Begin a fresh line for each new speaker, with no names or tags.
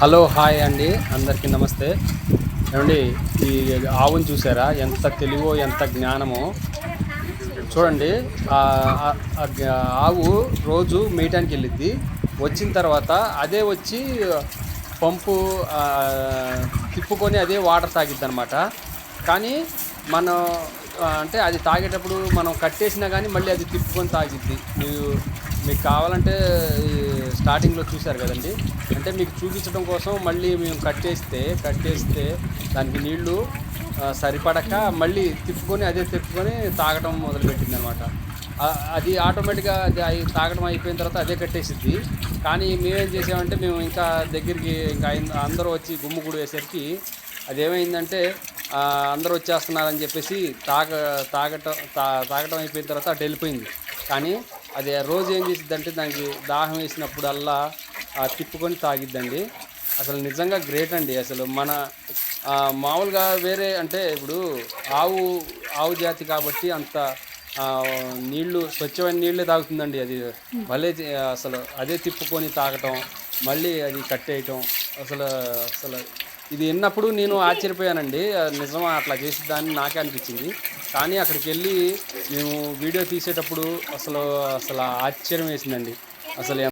Hello hi అండి, అందరికీ నమస్తే. ఏమండి, ఈ ఆవును చూసారా? ఎంత తెలివో ఎంత జ్ఞానమో చూడండి. ఆ ఆ- ఆ ఆవు రోజు మేయటానికి వెళ్ళిద్ది. వచ్చిన తర్వాత అదే వచ్చి పంపు ఆ, తిప్పుకొని అదే వాటర్ తాగిద్ది అనమాట. కానీ మనం అంటే అది తాగేటప్పుడు మనం కట్టేసినా కానీ మళ్ళీ అది తిప్పుకొని తాగిద్ది. మీకు కావాలంటే ఈ స్టార్టింగ్లో చూశారు కదండి. అంటే మీకు చూపించడం కోసం మళ్ళీ మేము కట్టేస్తే దానికి నీళ్లు సరిపడక మళ్ళీ తిప్పుకొని తాగటం మొదలుపెట్టింది అనమాట. అది ఆటోమేటిక్గా అది తాగడం అయిపోయిన తర్వాత అదే కట్టేసిద్ది. కానీ మేమేం చేసామంటే మేము ఇంకా దగ్గరికి ఇంకా అందరూ వచ్చి గుమ్ముగూడు వేసరికి అదేమైందంటే అందరూ వచ్చేస్తున్నారని చెప్పేసి తాగటం అయిపోయిన తర్వాత అటు వెళ్ళిపోయింది. కానీ అది రోజు ఏం చేసిద్దంటే దానికి దాహం వేసినప్పుడల్లా తిప్పుకొని తాగిద్దండి. అసలు నిజంగా గ్రేట్ అండి. అసలు మన మామూలుగా వేరే అంటే ఇప్పుడు ఆవు ఆవు జాతి కాబట్టి అంత ఆ, నీళ్లు స్వచ్ఛమైన నీళ్ళే తాగుతుందండి. అది భలే అసలు అదే తిప్పుకొని తాగటం, మళ్ళీ అది కట్టేయటం. అసలు అసలు ఇది విన్నప్పుడు నేను ఆశ్చర్యపోయానండి. నిజమా అట్లా చేసిద్దాన్ని నాకే అనిపించింది. కానీ అక్కడికి వెళ్ళి మేము వీడియో తీసేటప్పుడు అసలు అసలు ఆశ్చర్యం వేసిందండి. అసలు